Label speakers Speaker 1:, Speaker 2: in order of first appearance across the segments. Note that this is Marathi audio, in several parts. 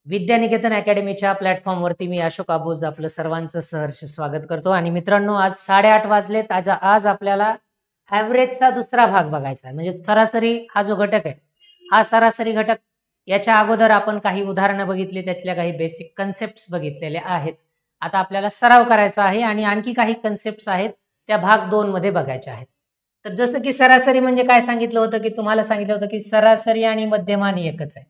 Speaker 1: विद्यानिकेतन अकॅडमीच्या प्लॅटफॉर्मवरती मी अशोक अबोज आपलं सर्वांचं सहर्ष स्वागत करतो। आणि मित्रांनो, आज 8:30 वाजलेत। आज आपल्याला ॲव्हरेजचा दुसरा भाग बघायचा आहे। म्हणजे सरासरी हा जो घटक आहे, हा सरासरी घटक, याच्या अगोदर आपण काही उदाहरणं बघितली, त्यातल्या काही बेसिक कन्सेप्ट्स बघितलेल्या आहेत। आता आपल्याला सराव करायचा आहे आणि आणखी काही कन्सेप्ट्स आहेत, त्या भाग 2 मध्ये बघायच्या आहेत। तर जसं की सरासरी म्हणजे काय सांगितलं होतं, की तुम्हाला सांगितलं होतं की सरासरी आणि मध्यमान एकच आहे।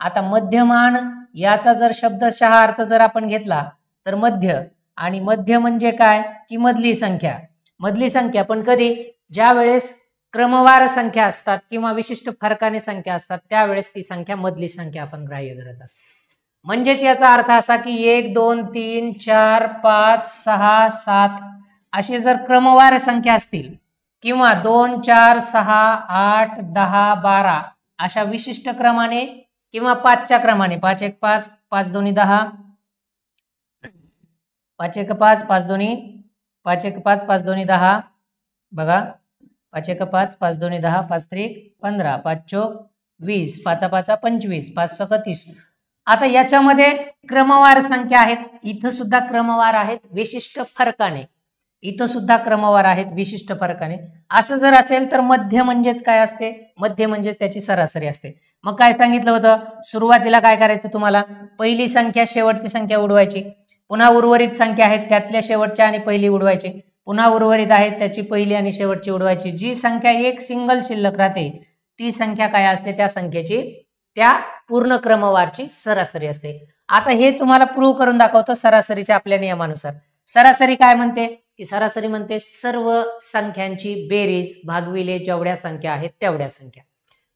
Speaker 1: आता मध्यमान याचा जर शब्दशः अर्थ जर आपण घेतला तर मध्य, आणि मध्य म्हणजे काय की मधली संख्या। मधली संख्या पण कधी, ज्या वेळेस क्रमवार संख्या असतात किंवा विशिष्ट फरकाने संख्या असतात, त्यावेळेस ती संख्या मधली संख्या आपण ग्राह्य धरत असतो। म्हणजेच याचा अर्थ असा की 1 2 3 4 5 6 7 अशी जर क्रमवार संख्या असतील, किंवा 2 4 6 8 10 12 अशा विशिष्ट क्रमाने किंवा 5च्या क्रमाने, 5 1 5 5 2 10, 5 1 5 5 2 5 1 5 5 2 10, बघा 5 1 5 5 2 10, 5 3 15, 5 4 20, 5 5 25, 5 6 30। आता याच्यामध्ये क्रमवार संख्या आहेत, इथं सुद्धा क्रमवार आहेत विशिष्ट फरकाने, इथं सुद्धा क्रमवार आहेत विशिष्ट फरकाने। असं जर असेल तर मध्य म्हणजेच काय असते, मध्य म्हणजेच त्याची सरासरी असते। मग काय सांगितलं होतं, सुरुवातीला काय करायचं तुम्हाला, पहिली संख्या शेवटची संख्या उडवायची, पुन्हा उर्वरित संख्या आहेत त्यातल्या शेवटच्या आणि पहिली उडवायची, पुन्हा उर्वरित आहेत त्याची पहिली आणि शेवटची उडवायची। जी संख्या एक सिंगल शिल्लक राहते ती संख्या काय असते, त्या संख्येची, त्या पूर्ण क्रमवारची सरासरी असते। आता हे तुम्हाला प्रूव्ह करून दाखवतो सरासरीच्या आपल्या नियमानुसार। सरासरी काय म्हणते की सरासरी म्हणते सर्व संख्यांची बेरीज भागविले जेवढ्या संख्या आहेत तेवढ्या संख्या।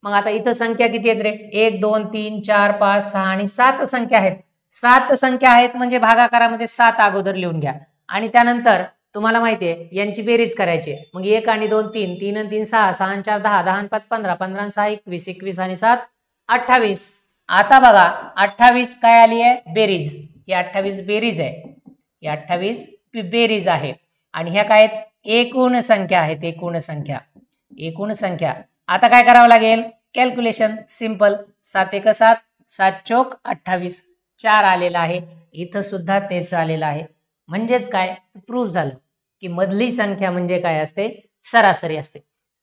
Speaker 1: मग आता इथं संख्या किती आहेत रे, 1 2 3 4 5 6 आणि 7 संख्या आहेत। 7 संख्या आहेत म्हणजे भागाकारामध्ये 7 अगोदर लिहून घ्या, आणि त्यानंतर तुम्हाला माहितीये यांची बेरीज करायची। मग 1 आणि 2 3, 3 आणि 3 6, 6 आणि 4 10, 10 आणि 5 15, 15 आणि 6 21, 21 आणि 7 28। आता बघा 28 काय आली आहे, बेरीज। ही 28 बेरीज आहे, ही 28 बेरीज आहे। आणि ह्या काय आहेत, एकूण संख्या आहेत, एकूण संख्या, एकूण संख्या। आता काय करावं लागेल, कॅल्क्युलेशन सिंपल, 7 1 7, 7 चौक 28, 4 आलेला आहे, इथं सुद्धा तेच आलेलं आहे। म्हणजेच काय प्रूव्ह झालं की मधली संख्या म्हणजे काय असते, सरासरी असते।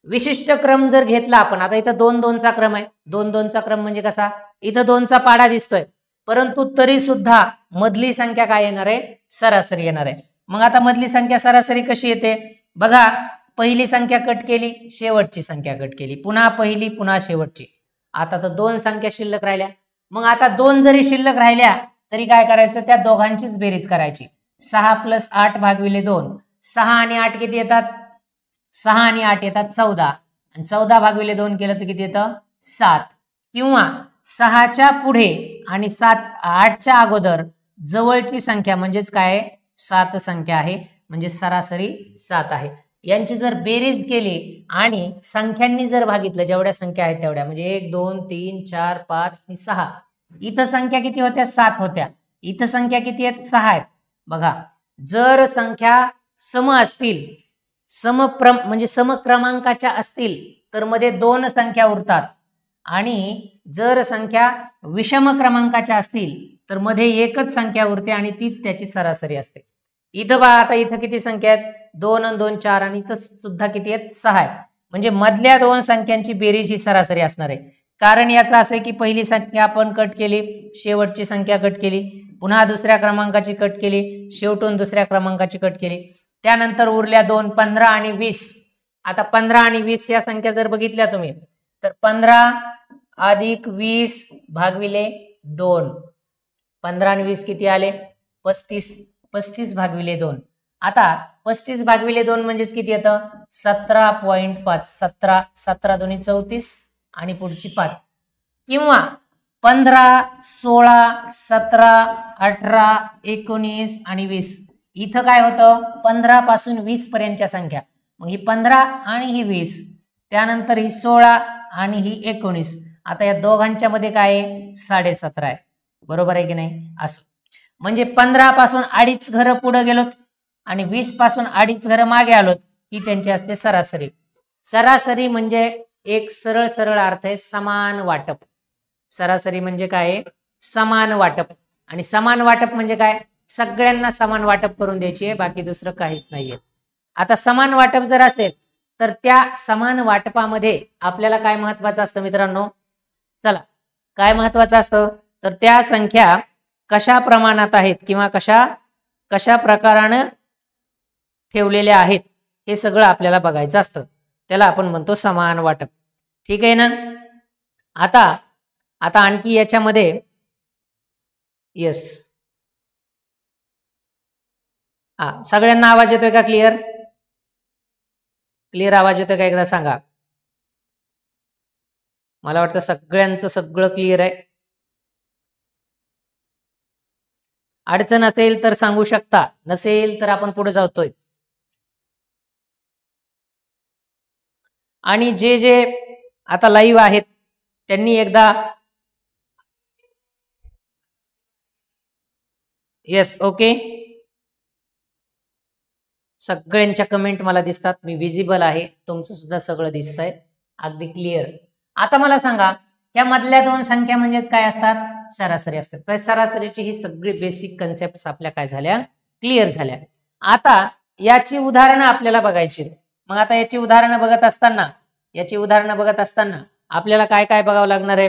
Speaker 1: विशिष्ट क्रम जर घेतला आपण, आता इथं 2 2 चा क्रम आहे, 2 2 चा क्रम म्हणजे कसा, इथं 2 चा पाडा दिसतोय, परंतु तरी सुद्धा मधली संख्या काय येणार आहे, सरासरी येणार आहे। मग आता मधली संख्या सरासरी कशी येते बघा, पहिली संख्या कट केली, शेवटची संख्या कट केली, पुन्हा पहिली पुन्हा शेवटची। आता तर 2 संख्या शिल्लक राहिल्या। मग आता 2 जरी शिल्लक राहिल्या तरी काय करायचं, त्या दोघांचीच बेरीज करायची। 6 + 8 भागिले 2, 6 आणि 8 किती येतात, 6 आणि 8 येतात 14, आणि 14 भागिले 2 केलं तर किती येतं, 7। किंवा 6च्या पुढे आणि 8च्या अगोदर जवळची संख्या म्हणजेच काय, 7 संख्या आहे, म्हणजे सरासरी 7 आहे। यांची जर बेरीज केली आणि संख्यांनी जर भागितलं, जेवढ्या संख्या आहेत तेवढ्या, म्हणजे 1 2 3 4 5 आणि 6, इथं संख्या किती होत्या, 7 होत्या, इथं संख्या किती आहेत, 6 आहेत। बघा, जर संख्या सम असतील, म्हणजे समक्रमांकाच्या असतील तर मध्ये 2 संख्या उरतात, आणि जर संख्या विषम क्रमांकाच्या असतील तर मध्ये एकच संख्या उरते आणि तीच त्याची सरासरी असते। इथं बघा, आता इथं किती संख्या आहेत, 2 आणि 2 4, आणि इथं सुद्धा किती आहेत, 6 आहेत। म्हणजे मधल्या 2 संख्यांची बेरीज ही सरासरी असणार आहे। कारण याचं असं आहे की पहिली संख्या आपण कट केली, शेवटची संख्या कट केली, पुन्हा दुसऱ्या क्रमांकाची कट केली, शेवटून दुसऱ्या क्रमांकाची कट केली, त्यानंतर उरल्या 2, 15 आणि 20। आता 15 आणि 20 या संख्या जर बघितल्या तुम्ही तर 15 + 20 भागिले 2, 15 आणि 20 किती आले, 35, 35 भागिले 2। आता 35 भागिले 2 म्हणजेच किती येतं, 17.5, 17, 17 2 34 आणि पुढची 5। किंवा 15 16 17 18 19 आणि 20, इथं काय होतं, 15 पासून 20 पर्यंतच्या संख्या, मग ही 15 आणि ही 20, त्यानंतर ही 16 आणि ही 19। आता या दोघांच्या मध्ये काय आहे, 17.5 आहे, बरोबर आहे की नाही। असं म्हणजे 15 पासून 2.5 घरं पुढे गेलोत आणि 20 पासून 2.5 घरं मागे आलोत, ही त्यांची असते सरासरी। सरासरी म्हणजे एक सरळ सरळ अर्थ आहे समान वाटप। सरासरी म्हणजे काय? समान वाटप. आणि समान वाटप म्हणजे काय? सगळ्यांना समान वाटप करून द्यायची आहे, बाकी दुसरं काहीच नाहीये. आता समान वाटप जर असेल तर त्या समान वाटपामध्ये आपल्याला काय महत्वाचं असतं मित्रांनो? चला, काय महत्वाचं असतं? तर त्या संख्या कशा प्रमाणात आहेत किंवा कशा प्रकारानं ठेवलेल्या आहेत हे सगळं आपल्याला बघायचं असतं. त्याला आपण म्हणतो समान वाटप. ठीक आहे ना? आता आणखी याच्यामध्ये येस, सगळ्यांना आवाज येतोय का? क्लिअर आवाज येतोय का? एकदा सांगा. मला वाटतं सगळ्यांचं सगळं क्लिअर आहे. अडचण असेल तर सांगू शकता, नसेल तर आपण पुढे जातोय. आणि जे आता लाईव्ह आहेत त्यांनी एकदा येस, ओके, सगळ्यांच्या कमेंट मला दिसतात, मी विजिबल आहे, तुमचं सुद्धा सगळं दिसतंय अगदी क्लिअर. आता मला सांगा, या मधल्या दोन संख्या म्हणजेच काय असतात? सरासरी असतात. तर सरासरीची ही सगळी बेसिक कन्सेप्ट आपल्या काय झाल्या? क्लिअर झाल्या. आता याची उदाहरणं आपल्याला बघायची. मग आता याची उदाहरणं बघत असताना आपल्याला काय काय बघावं लागणार आहे?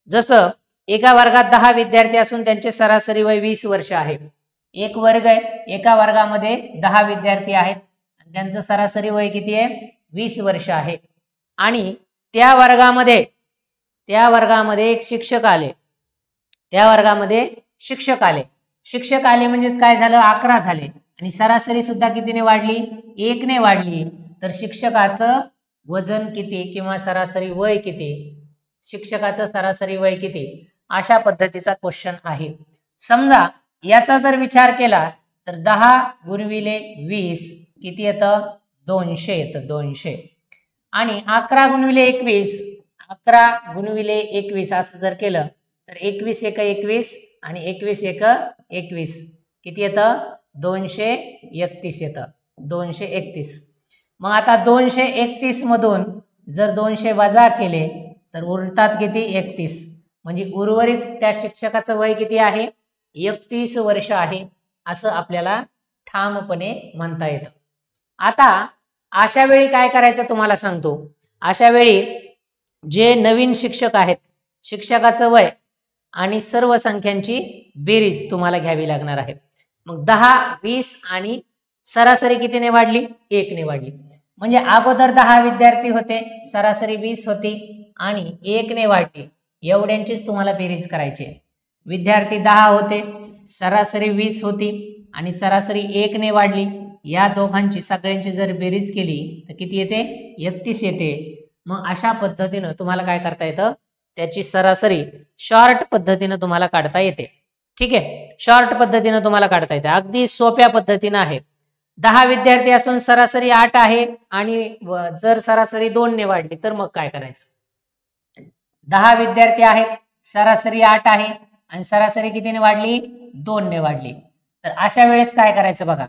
Speaker 1: जसं एका वर्गात 10 विद्यार्थी असून त्यांचे सरासरी वय 20 वर्ष आहे. एक वर्ग आहे, एका वर्गामध्ये 10 विद्यार्थी आहेत, त्यांचं सरासरी वय किती आहे? 20 वर्ष आहे. आणि त्या वर्गामध्ये एक शिक्षक आले. शिक्षक आले म्हणजेच काय झालं? 11 झाले. आणि सरासरी सुद्धा कितीने वाढली? 1 ने वाढली. तर शिक्षकाचं वजन किती किंवा सरासरी वय किती? शिक्षकाचं सरासरी वय किती? अशा पद्धतीचा क्वेश्चन आहे. समजा याचा जर विचार केला तर 10 गुणविले 20 किती येतं? 200 येतं, 200. आणि 11 गुणविले 21 असं जर केलं तर 21 एक 21 आणि 21 एक 21 किती येतं? 231 येतं, 231. मग आता 231 मधून जर 200 वजा केले तर उरतात किती? 31. म्हणजे उर्वरित त्या शिक्षकाचं वय किती आहे? 31 वर्ष आहे, असं आपल्याला ठामपणे म्हणता येतं. आता अशा वेळी काय करायचं तुम्हाला सांगतो. अशा वेळी जे नवीन शिक्षक आहेत, शिक्षकाचं वय आणि सर्व संख्यांची बेरीज तुम्हाला घ्यावी लागणार आहे. मग 10, 20 आणि सरासरी कितीने वाढली? 1 ने वाढली. म्हणजे अगोदर 10 विद्यार्थी होते, सरासरी 20 होती आणि 1 ने वाढली. एवढ्यांचीच तुम्हाला बेरीज करायची. विद्यार्थी 10 होते, सरासरी 20 होती आणि सरासरी 1 ने वाढली. या दोघांची सगळ्यांची जर बेरीज केली तर किती येते? 31 येते. मग अशा पद्धतीनं तुम्हाला काय करता येतं? त्याची सरासरी शॉर्ट पद्धतीनं तुम्हाला काढता येते. ठीक आहे, शॉर्ट पद्धतीनं तुम्हाला काढता येते, अगदी सोप्या पद्धतीनं आहे. 10 विद्यार्थी असून सरासरी 8 आहे आणि जर सरासरी 2 ने वाढली तर मग काय करायचं? 10 विद्यार्थी आहेत, सरासरी 8 आहे आणि सरासरी कितीने वाढली? 2 ने वाढली. तर अशा वेळेस काय करायचं बघा.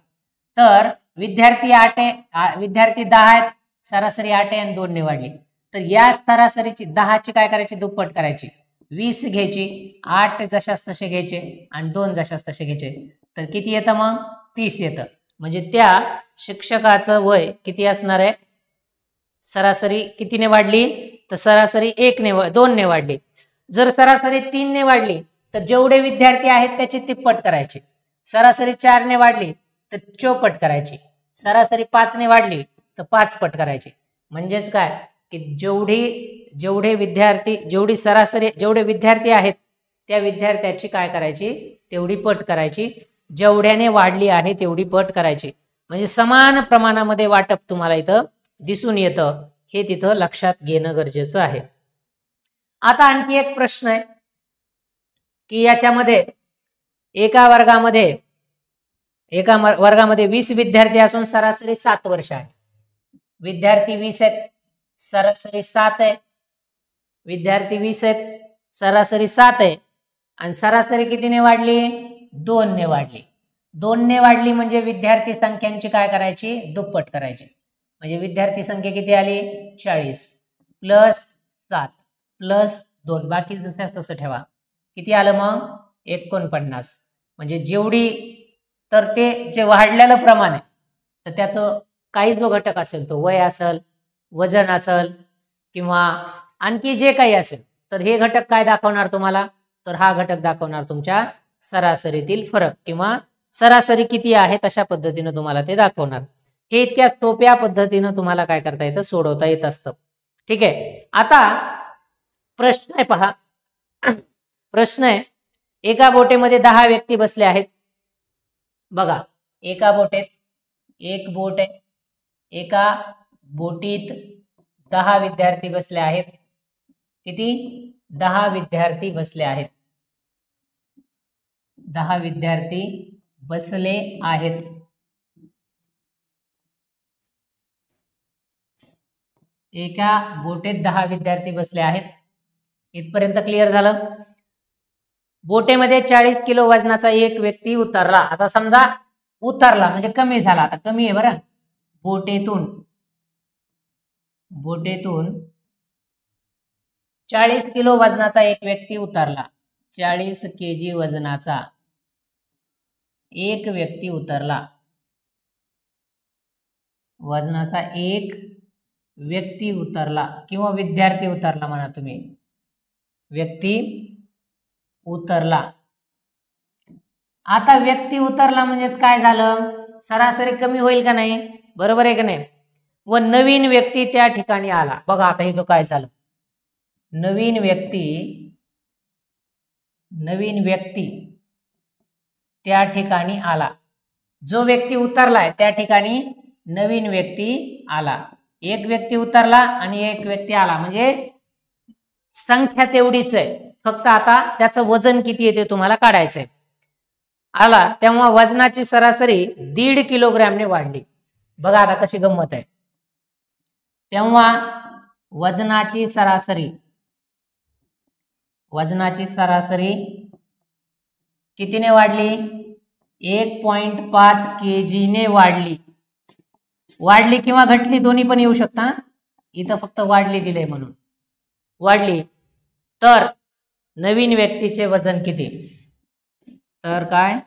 Speaker 1: तर विद्यार्थी 8 आहे, विद्यार्थी 10 आहेत, सरासरी 8 आहे आणि 2 ने वाढली. तर या सरासरीची 10ची काय करायची? दुप्पट करायची. 20 घ्यायची, 8 जशास तसे घ्यायचे आणि 2 जशास तसे घ्यायचे. तर किती येतं मग? 30 येतं. म्हणजे त्या शिक्षकाचं वय किती असणार आहे? सरासरी कितीने वाढली? तर सरासरी 2 ने वाढली. जर सरासरी 3 ने वाढली तर जेवढे विद्यार्थी आहेत त्याची तिप्पट करायची. सरासरी 4 ने वाढली तर चौपट करायची. सरासरी 5 ने वाढली तर 5 पट करायची. म्हणजेच काय की जेवढे विद्यार्थी आहेत त्या विद्यार्थ्याची काय करायची? तेवढी पट करायची. जेवढ्याने वाढली आहे तेवढी पट करायची. म्हणजे समान प्रमाणामध्ये वाटप तुम्हाला इथं दिसून येतं, हे तिथं लक्षात घेणं गरजेचं आहे. आता आणखी एक प्रश्न आहे की याच्यामध्ये एका वर्गामध्ये 20 विद्यार्थी असून सरासरी 7 वर्ष आहे. विद्यार्थी 20 आहेत, सरासरी 7 आहे. विद्यार्थी 20 आहेत, सरासरी 7 आहे आणि सरासरी कितीने वाढली? 2 ने वाढली. 2 ने वाढली म्हणजे विद्यार्थी संख्यांची काय करायची? दुप्पट करायची. म्हणजे विद्यार्थी संख्या किती आली? 40 प्लस 7 प्लस 2 बाकी जसं तसं ठेवा. किती आलं मग 49. म्हणजे जेवढी तर ते जे वाढलेलं प्रमाण आहे तर त्याचं काही जो घटक असेल तो वय असेल, वजन असेल किंवा आणखी जे काही असेल तर हे घटक काय दाखवणार तुम्हाला, तर हा घटक दाखवणार तुमच्या सरासरीतील फरक किंवा सरासरी किती आहे तशा पद्धतीने तुम्हाला ते दाखवणार. हे इतक्या सोप्या पद्धतीने तुम्हाला काय करता येतं, सोडवता येत असतं. ठीक आहे. आता प्रश्न आहे पहा. प्रश्न आहे, एका बोटेमध्ये 10 व्यक्ती बसले आहेत. बघा, एका बोटेत एक बोट आहे, एका बोटीत 10 विद्यार्थी बसले आहेत. किती? 10 विद्यार्थी बसले आहेत. 10 विद्यार्थी बसले आहेत. एका बोटेत 10 विद्यार्थी बसले आहेत. इथपर्यंत क्लिअर झालं. बोटेमध्ये 40 किलो वजनाचा एक व्यक्ती उतरला. आता समजा उतरला म्हणजे कमी झाला, आता कमी आहे बरं. बोटेतून 40 किलो वजनाचा एक व्यक्ती उतरला. 40 kg वजनाचा एक व्यक्ती उतरला. वजनाचा एक व्यक्ती उतरला किंवा विद्यार्थी उतरला म्हणा तुम्ही. व्यक्ती उतरला. आता व्यक्ती उतरला म्हणजेच काय झालं, सरासरी कमी होईल का नाही, बरोबर आहे का नाही. व नवीन व्यक्ती त्या ठिकाणी आला. बघा आता हे जो काय झालं, नवीन व्यक्ती त्या ठिकाणी आला. जो व्यक्ती उतरलाय त्या ठिकाणी नवीन व्यक्ती आला. एक व्यक्ती उतरला आणि एक व्यक्ती आला म्हणजे संख्या तेवढीच आहे, फक्त आता त्याचं वजन किती येते तुम्हाला काढायचंय. आला तेव्हा वजनाची सरासरी 1.5 किलोग्रॅमने वाढली. बघा आता कशी गंमत आहे. तेव्हा वजनाची सरासरी कितीने वाढली, 1.5 kg ने वाढली किंवा घटली, दोन्ही पण येऊ शकता. इथं फक्त वाढली दिले म्हणून वाढली. तर नवीन व्यक्तीचे वजन किती, तर काय,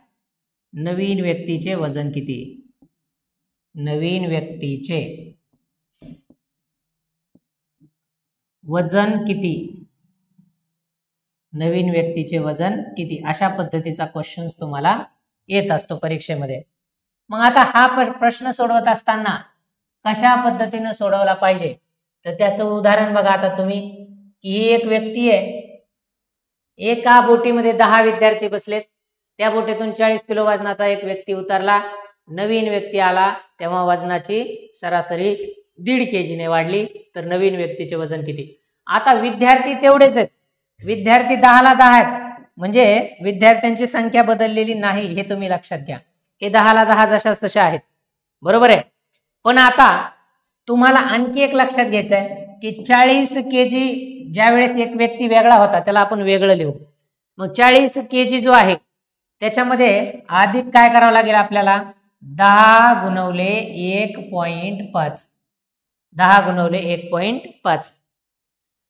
Speaker 1: नवीन व्यक्तीचे वजन किती, नवीन व्यक्तीचे वजन किती, नवीन व्यक्तीचे वजन किती, अशा पद्धतीचा क्वेश्चन तुम्हाला येत असतो परीक्षेमध्ये. मग आता हा प्रश्न सोडवत असताना कशा पद्धतीने सोडवला पाहिजे, तर त्याचं उदाहरण बघा आता तुम्ही, की ही एक व्यक्ती आहे. एका बोटीमध्ये 10 विद्यार्थी बसलेत. त्या बोटीतून 40 किलो वजनाचा एक व्यक्ती उतरला. नवीन व्यक्ती आला तेव्हा वजनाची सरासरी 1.5 kg ने वाढली. तर नवीन व्यक्तीचे वजन किती. आता विद्यार्थी तेवढेच आहेत, विद्यार्थी 10ला 10 आहेत म्हणजे विद्यार्थ्यांची संख्या बदललेली नाही, हे तुम्ही लक्षात घ्या. हे 10ला 10 जशाच तशा आहेत, बरोबर आहे. पण आता तुम्हाला आणखी एक लक्षात घ्यायचं आहे की 40 kg ज्या वेळेस एक व्यक्ती वेगळा होता त्याला आपण वेगळं लिहू. मग 40 kg जो आहे त्याच्यामध्ये अधिक काय करावं लागेल आपल्याला, 10 गुणवले 1.5, 10 गुणवले 1.5.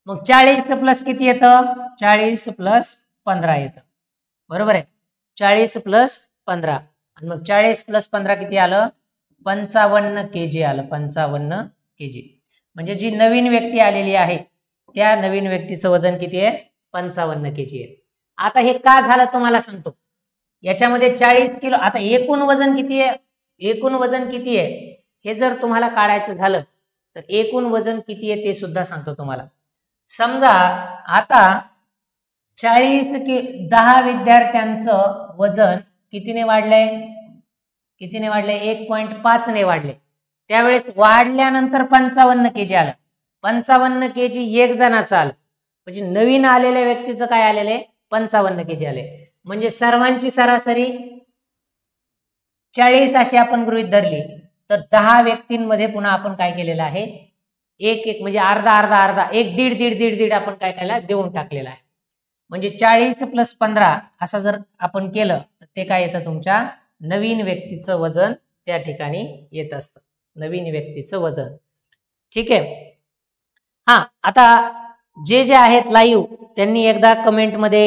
Speaker 1: मग 40 प्लस किती येतं, 40 प्लस 15 येतं, बरोबर आहे. 40 प्लस 15 आणि मग 40 प्लस 15 किती आलं, 55 kg आलं. 55 kg म्हणजे जी नवीन व्यक्ती आलेली आहे त्या नवीन व्यक्तीचं वजन किती आहे, 55 kg आहे. आता हे का झालं तुम्हाला सांगतो. याच्यामध्ये 40 किलो, आता एकूण वजन किती आहे, एकूण वजन किती आहे हे जर तुम्हाला काढायचं झालं तर एकूण वजन किती आहे ते सुद्धा सांगतो तुम्हाला. समजा आता 10 विद्यार्थ्यांचं वजन कितीने वाढलंय, 1.5 ने वाढले. त्यावेळेस वाढल्यानंतर 55 kg आलं. 55 kg एक जणाचं आलं म्हणजे नवीन आलेल्या व्यक्तीचं काय आलेलं आहे, 55 kg आले. म्हणजे सर्वांची सरासरी 40 अशी आपण गृहीत धरली तर 10 व्यक्तींमध्ये पुन्हा आपण काय केलेलं आहे, एक म्हणजे अर्धा एक दीड आपण काय केलं, देऊन टाकलेला आहे. म्हणजे 40 प्लस 15 असं जर आपण केलं तर ते काय येतं, तुमच्या नवीन व्यक्तीचं वजन त्या ठिकाणी येत असतं, नवीन व्यक्तीचं वजन. ठीक आहे. हा, आता जे जे आहेत लाईव्ह त्यांनी एकदा कमेंटमध्ये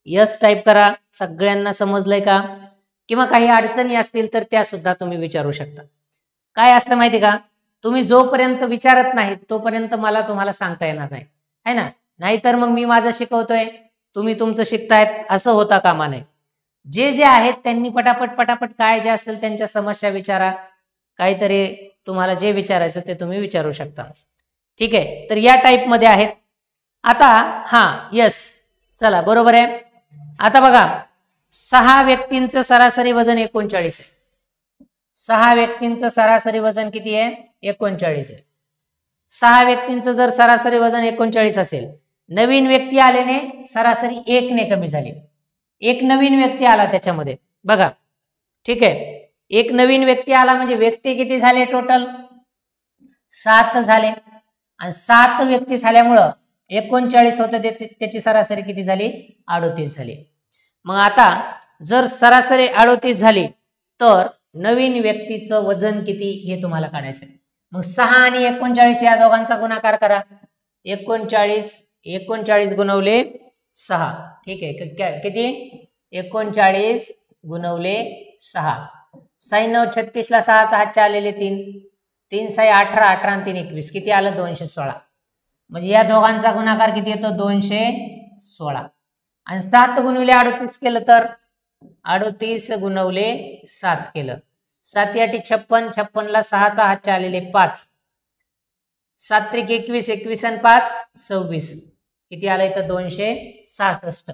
Speaker 1: यस टाईप करा. सगळ्यांना समजलंय का? किंवा काही अडचणी असतील तर त्या सुद्धा तुम्ही विचारू शकता. काय असतं माहिती का, तुम्ही जोपर्यंत विचारत नाही तोपर्यंत मला तुम्हाला सांगता येणार नाही, है ना. नाहीतर मग मी माझं शिकवतोय, तुम्ही तुमचं शिकतायत, असं होता कामा नये. जे जे आहेत त्यांनी पटापट काय जे असेल त्यांच्या समस्या विचारा. काहीतरी तुम्हाला जे विचारायचं ते तुम्ही विचारू शकता. ठीक आहे, तर या टाईपमध्ये आहेत. आता यस, चला बरोबर आहे. आता बघा, 6 व्यक्तींचं सरासरी वजन 39 आहे. 6 व्यक्तींचं सरासरी वजन किती आहे? 39 आहे. 6 व्यक्तींचं जर सरासरी वजन 39 असेल, नवीन व्यक्ती आल्याने सरासरी 1 ने कमी झाली. एक नवीन व्यक्ती आला त्याच्यामध्ये बघा. ठीक आहे, एक नवीन व्यक्ती आला म्हणजे व्यक्ती किती झाले? टोटल 7 झाले. आणि 7 व्यक्ती झाल्यामुळं 39 होतं, त्याची सरासरी किती झाली? 38 झाली. मग आता जर सरासरी 38 झाली तर नवीन व्यक्तीचं वजन किती हे तुम्हाला काढायचं आहे. मग 6 आणि 39 या दोघांचा गुणाकार करा. 39 गुणवले 6. ठीक आहे, किती? 39 गुणवले 6. 6 9 36 ला 6चा हातच्या आलेले 3. 3 6 18, 18 आणि 3 21, किती आलं? 216. म्हणजे या दोघांचा गुणाकार किती येतो? 216. आणि 7 गुणिले 38 केलं तर 38 गुणवले 7 केलं. 7 8 56, 56 ला 6चा हातच्या आलेले 5. 7 त्रिक 21, 21 आणि 5 26, किती आलं इथं? 266.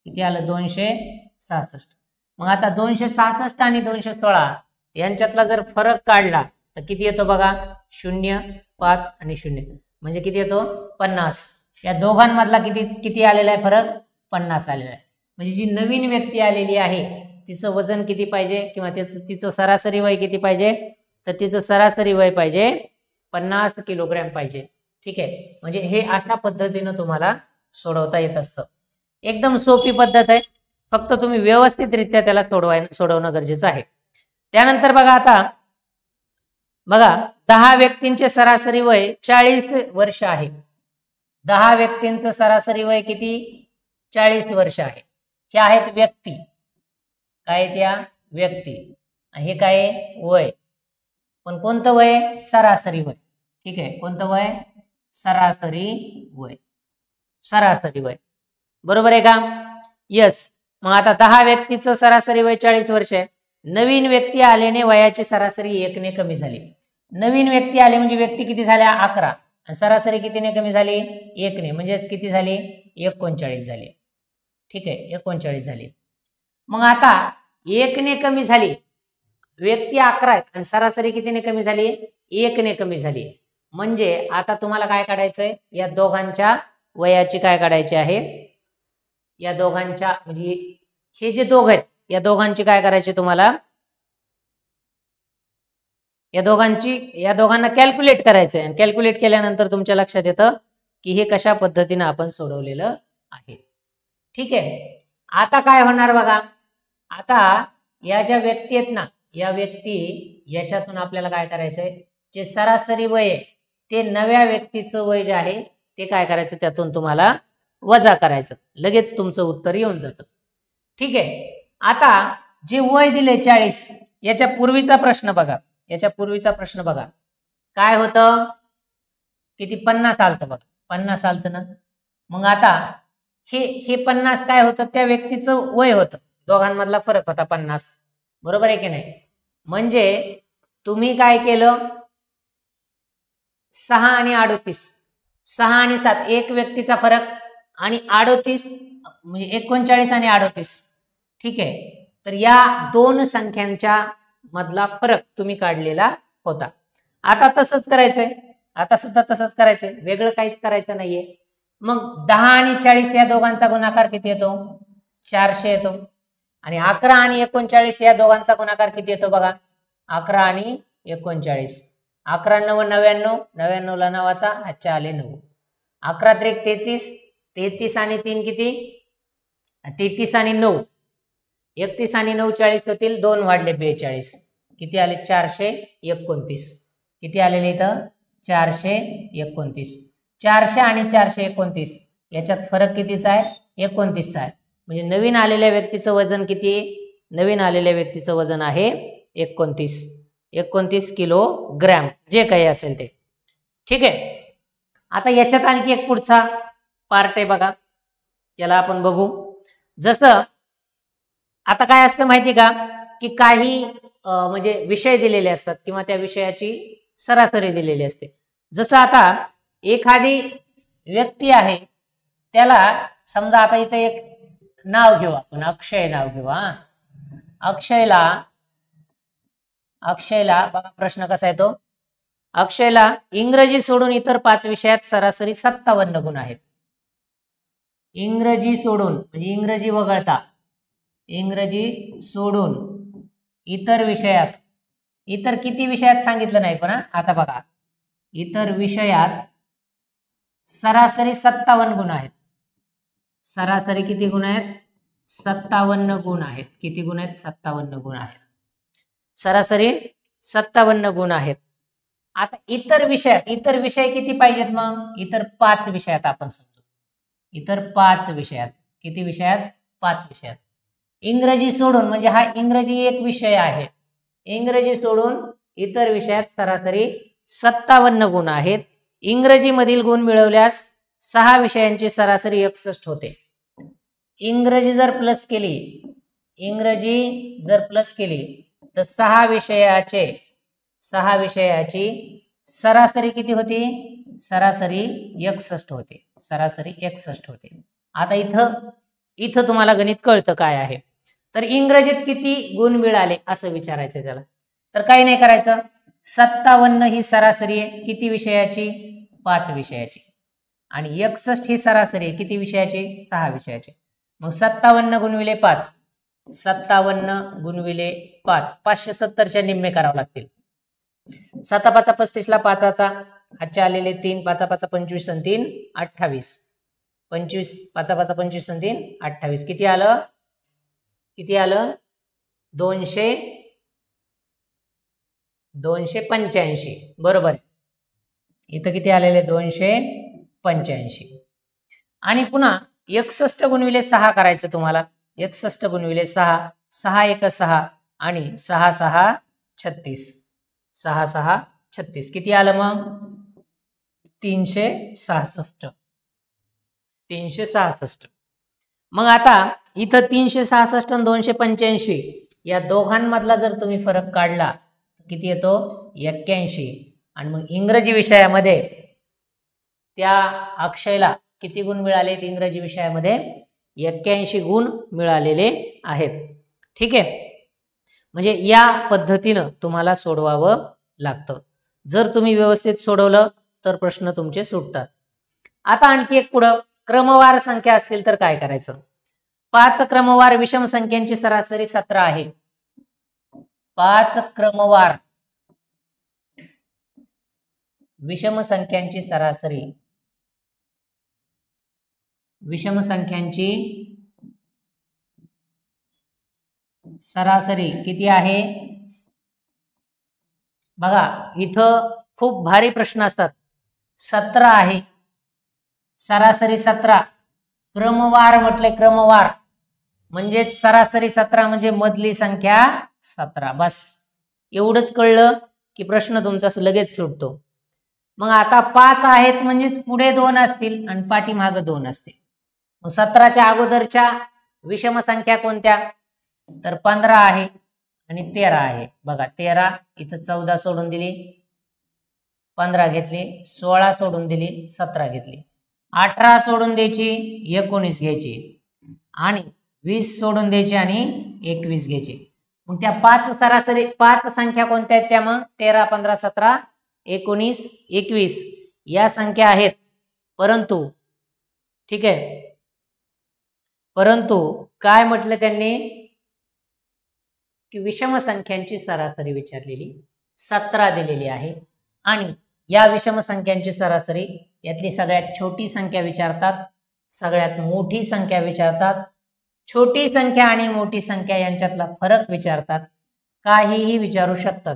Speaker 1: किती आलं? 266. मग आता 266 आणि 216 यांच्यातला जर फरक काढला तर किती येतो बघा? 0, 5 आणि 0, म्हणजे किती येतो? 50. या दोघांमधला किती आलेला आहे फरक? 50 आलेला आहे. म्हणजे जी नवीन व्यक्ती आलेली आहे तिचं वजन किती पाहिजे किंवा तिचं सरासरी वय किती पाहिजे? तर तिचं सरासरी वय पाहिजे 50 किलोग्रॅम पाहिजे. ठीक आहे, म्हणजे हे अशा पद्धतीनं तुम्हाला सोडवता येत असतं. एकदम सोपी पद्धत आहे, फक्त तुम्ही व्यवस्थितरित्या त्याला सोडवणं गरजेचं आहे. त्यानंतर बघा, आता बघा 10 व्यक्तींचे सरासरी वय 40 वर्ष आहे. 10 व्यक्तींचं सरासरी वय किती? 40 वर्ष आहे. हे आहेत व्यक्ती. काय त्या? व्यक्ती. हे काय? वय. पण कोणतं वय? सरासरी वय. ठीक आहे, कोणतं वय? सरासरी वय. सरासरी वय बरोबर आहे का? यस. मग आता 10 व्यक्तीचं सरासरी वय 40 वर्ष आहे. नवीन व्यक्ती आल्याने वयाची सरासरी 1 ने कमी झाली. नवीन व्यक्ती आले म्हणजे व्यक्ती किती झाल्या? 11. आणि सरासरी कितीने कमी झाली? 1 ने, म्हणजेच किती झाली? 39 झाली. ठीक आहे, 39 झाली. मग आता 1 ने कमी झाली, व्यक्ती 11 आहेत आणि सरासरी कितीने कमी झाली? 1 ने कमी झाली. म्हणजे आता तुम्हाला काय काढायचंय? या दोघांच्या वयाची काय काढायची आहे? या दोघांच्या, म्हणजे हे जे दोघ आहेत या दोघांची काय करायची तुम्हाला? या दोघांना कॅल्क्युलेट करायचंय. आणि कॅल्क्युलेट केल्यानंतर तुमच्या लक्षात येतं की हे कशा पद्धतीने आपण सोडवलेलं आहे. ठीक आहे, आता काय होणार बघा. आता या ज्या व्यक्ती आहेत ना, या व्यक्ती याच्यातून आपल्याला काय करायचंय? जे सरासरी वय आहे ते नव्या व्यक्तीचं वय जे आहे ते काय करायचं? त्यातून तुम्हाला वजा करायचं. लगेच तुमचं उत्तर येऊन जातं. ठीक आहे, आता जे वय दिले 40, याच्या पूर्वीचा प्रश्न बघा. याच्या पूर्वीचा प्रश्न बघा काय होतं? किती? 50 आलतं बघा. 50 आलतं ना. मग आता हे 50 काय होतं? त्या व्यक्तीचं वय होतं. दोघांमधला फरक होता 50. बरोबर आहे की नाही? म्हणजे तुम्ही काय केलं? 6 आणि 38, 6 आणि 7, एक व्यक्तीचा फरक, आणि 38 म्हणजे 39 आणि 38. ठीक आहे, तर या दोन संख्यांच्या मधला फरक तुम्ही काढलेला होता. आता तसंच करायचंय. आता सुद्धा तसंच करायचंय, वेगळं काहीच करायचं नाहीये. मग 10 आणि 40 या दोघांचा गुणाकार किती येतो? 400 येतो. आणि 11 आणि 39 या दोघांचा गुणाकार किती येतो बघा? 11 आणि 39. 11 9 99, 99 ला नावाचा हातच्या आले 9. 11 त्रिक 33, 33 आणि 3 किती? 33 आणि 9, 31 आणि 9 40 होतील. 2 वाढले 42, किती आले? 429. किती आलेले इथं? 429. 400 आणि 429 याच्यात फरक कितीचा आहे? 29चा आहे. म्हणजे नवीन आलेल्या व्यक्तीचं वजन किती? नवीन आलेल्या व्यक्तीचं वजन आहे 29 किलोग्रॅम, जे काही असेल ते. ठीक आहे. आता याच्यात आणखी एक पुढचा पार्ट आहे बघा, त्याला आपण बघू. जसं आता काय असतं माहिती का, की काही म्हणजे विषय दिलेले असतात किंवा त्या विषयाची सरासरी दिलेली असते. जसं आता एखादी व्यक्ती आहे, त्याला समजा आता इथे एक नाव घेऊ आपण, अक्षय नाव घेऊ. अक्षयला बघा प्रश्न कसा आहे तो. अक्षयला इंग्रजी सोडून इतर 5 विषयात सरासरी 57 गुण आहेत. इंग्रजी सोडून म्हणजे इंग्रजी वगळता, इंग्रजी सोडून इतर विषयात, इतर किती विषयात सांगितलं नाही पण आता बघा, इतर विषयात सरासरी 57 गुण आहेत. सरासरी किती गुण आहेत? 57 गुण आहेत. किती गुण आहेत? 57 गुण आहेत. सरासरी 57 गुण आहेत. आता इतर विषय किती पाहिजेत? मग इतर 5 विषयात आपण समजू. इतर 5 विषयात किती विषयात? 5 विषयात. इंग्रजी सोडून म्हणजे हा इंग्रजी एक विषय आहे. इंग्रजी सोडून इतर विषयात सरासरी 57 गुण आहेत. इंग्रजीमधील गुण मिळवल्यास 6 विषयांची सरासरी 61 होते. इंग्रजी जर प्लस केली तर 6 विषयाची सरासरी किती होती? सरासरी 61 होते. सरासरी 61 होते. आता इथं तुम्हाला गणित कळतं काय आहे. तर इंग्रजीत किती गुण मिळाले असं विचारायचं त्याला. तर काही नाही करायचं, 57 ही सरासरी आहे किती विषयाची? 5 विषयाची. आणि 61 ही सरासरी आहे किती विषयाची? 6 विषयाची. मग 57 गुणविले 5, 57 गुणविले 5, 570च्या निम्मे करावे लागतील. 7 5 35 ला 5चा हातचे आलेले 3, 5 5 25 आणि 3 28. 25 5 5 25 आणि 3 28. किती आलं? 285. बरोबर आहे. इथं किती आलेले? 285. आणि पुन्हा 61 गुणविले 6 करायचं तुम्हाला. 61 गुणविले 6, 6 1 6 आणि 6 6 36. 6 6 36. किती आलं मग? 366. 366. मग आता इथं 366 आणि 285 या दोघांमधला जर तुम्ही फरक काढला किती येतो? 81. आणि मग इंग्रजी विषयामध्ये त्या अक्षयला किती गुण मिळाले? इंग्रजी विषयामध्ये 81 गुण मिळालेले आहेत. ठीक आहे. म्हणजे या पद्धतीनं तुम्हाला सोडवावं लागतं. जर तुम्ही व्यवस्थित सोडवलं तर प्रश्न तुमचे सुटतात. आता आणखी एक पुढं क्रमवार संख्या असतील तर काय करायचं? 5 क्रमवार विषम संख्यांची सरासरी 17 आहे. 5 क्रमवार विषम संख्यांची सरासरी किती आहे? बघा इथं खूप भारी प्रश्न असतात. 17 आहे, सरासरी 17. क्रमवार म्हटले, क्रमवार म्हणजे सरासरी 17 म्हणजे मधली संख्या 17. बस एवढंच कळलं की प्रश्न तुमचा लगेच सुटतो. मग आता 5 आहेत म्हणजेच पुढे 2 असतील आणि पाठीमागे 2 असतील. मग 17च्या अगोदरच्या विषम संख्या कोणत्या? तर 15 आहे आणि 13 आहे. बघा 13 इथं 14 सोडून दिली, 15 घेतली, 16 सोडून दिली, 17 घेतली, 18 सोडून द्यायची, 19 घ्यायची आणि 20 सोडून द्यायची आणि 21 घ्यायची. मग त्या 5 सरासरी 5 संख्या कोणत्या आहेत? त्या मग 13 15 17 19 21 या संख्या आहेत. परंतु ठीक आहे, परंतु काय म्हटलं त्यांनी की विषम संख्यांची सरासरी विचारलेली 17 दिलेली आहे आणि या विषम संख्यांची सरासरी यातली सगळ्यात छोटी संख्या विचारतात, सगळ्यात मोठी संख्या विचारतात, छोटी संख्या आणि मोठी संख्या यांच्यातला फरक विचारतात, काहीही विचारू शकतात.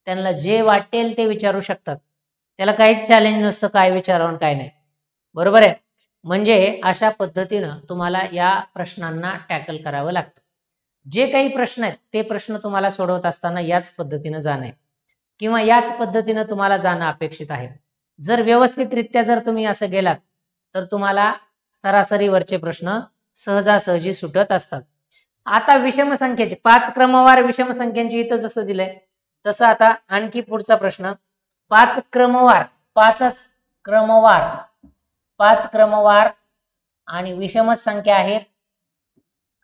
Speaker 1: त्यांना जे वाटेल ते विचारू शकतात. त्याला काहीच चॅलेंज नसतं काय विचारावं काय नाही, बरोबर आहे. म्हणजे अशा पद्धतीनं तुम्हाला या प्रश्नांना टॅकल करावं लागतं. जे काही प्रश्न आहेत ते प्रश्न तुम्हाला सोडवत असताना याच पद्धतीनं जाणं आहे किंवा याच पद्धतीनं तुम्हाला जाणं अपेक्षित आहे. जर व्यवस्थितरित्या जर तुम्ही असं गेलात तर तुम्हाला सरासरीवरचे प्रश्न सहजासहजी सुटत असतात. आता विषम संख्येचे 5 क्रमवार विषम संख्यांची इथं जसं दिलंय तसं आता आणखी पुढचा प्रश्न 5 क्रमवार, 5च क्रमवार, 5 क्रमवार आणि विषमच संख्या आहेत.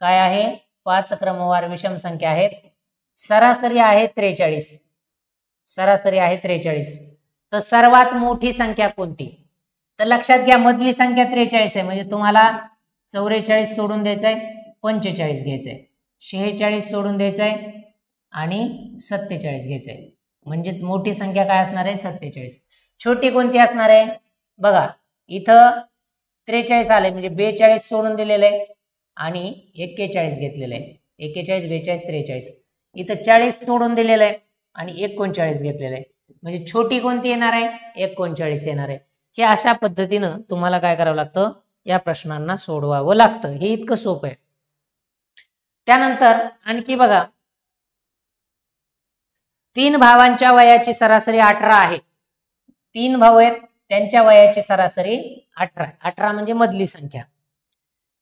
Speaker 1: काय आहे? 5 क्रमवार विषम संख्या आहेत. सरासरी आहे 43. सरासरी आहे 43. तर सर्वात मोठी संख्या कोणती? तर लक्षात घ्या मधली संख्या 43 आहे म्हणजे तुम्हाला 44 सोडून द्यायचंय, 45 घ्यायचंय, 46 सोडून द्यायचंय आणि 47 घ्यायचंय. म्हणजेच मोठी संख्या काय असणार आहे? 47. छोटी कोणती असणार आहे? बघा इथं 43 आले म्हणजे 42 सोडून दिलेलं आहे आणि 41 घेतलेलं आहे. 41, 42, 43. इथं 40 सोडून दिलेलं आहे आणि 39 घेतलेलं आहे. म्हणजे छोटी कोणती येणार आहे? 39 येणार आहे. हे अशा पद्धतीनं तुम्हाला काय करावं लागतं? या प्रश्नांना सोडवावं लागतं. हे इतकं सोपं आहे. त्यानंतर आणखी बघा 3 भावांच्या वयाची सरासरी 18 आहे. 3 भाऊ आहेत त्यांच्या वयाची सरासरी 18. 18 म्हणजे मधली संख्या.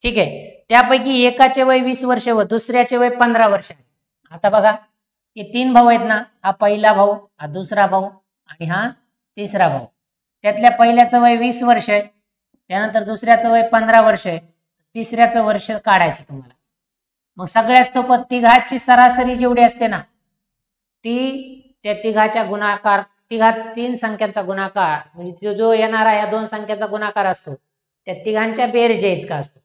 Speaker 1: ठीक आहे. त्यापैकी एकाचे वय 20 वर्ष व दुसऱ्याचे वय 15 वर्ष आहे. आता बघा हे 3 भाऊ आहेत ना, हा पहिला भाऊ, हा दुसरा भाऊ आणि हा तिसरा भाऊ. त्यातल्या पहिल्याचं वय 20 वर्ष आहे, त्यानंतर दुसऱ्याचं वय 15 वर्ष आहे, तिसऱ्याचं वर्ष काढायचं तुम्हाला. मग सगळ्यात सोपं तिघाची सरासरी जेवढी असते ना ती त्या तिघाच्या गुणाकार, तिघा 3 संख्यांचा गुणाकार म्हणजे जो येणारा या 2 संख्याचा गुणाकार असतो त्या तिघांच्या बेरजे इतका असतो.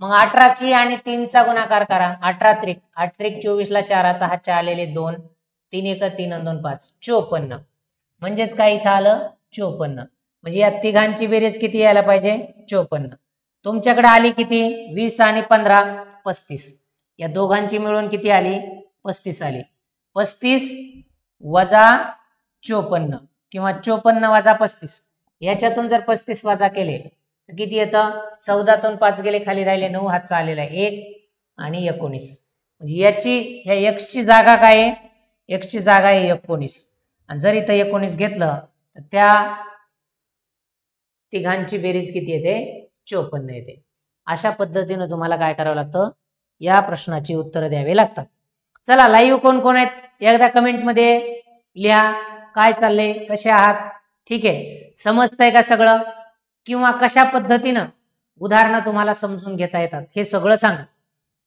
Speaker 1: मग 18ची आणि 3चा गुणाकार करा. 18 त्रिक 8 त्रिक 24 ला 4चा हातच्या आलेले 2, 3 1 3 आणि 2 5 54. म्हणजेच काय इथं आलं? 54. म्हणजे या तिघांची बेरीज किती यायला पाहिजे? 54. तुमच्याकडे आली किती? 20 आणि 15 35. या दोघांची मिळून किती आली? 35 आली. 35 वजा 54 किंवा 54 वजा 35 याच्यातून जर 35 वजा केले तर किती येतं? 14तून 5 गेले खाली राहिले 9, हातचा आलेला आहे 1 आणि 19. म्हणजे याची ह्या x ची जागा काय आहे? x ची जागा आहे 19. आणि जर इथं 19 घेतलं तर त्या तिघांची बेरीज किती येते? 54 येते. अशा पद्धतीने तुम्हाला काय करावं लागतं? या प्रश्नाची उत्तरं द्यावी लागतात. चला लाईव्ह कोण कोण आहेत एकदा कमेंट मध्ये लिहा. काय चाललंय? कसे आहात? ठीक आहे. समजतंय का सगळं? किंवा कशा पद्धतीनं उदाहरणं तुम्हाला समजून घेता येतात हे सगळं सांगा.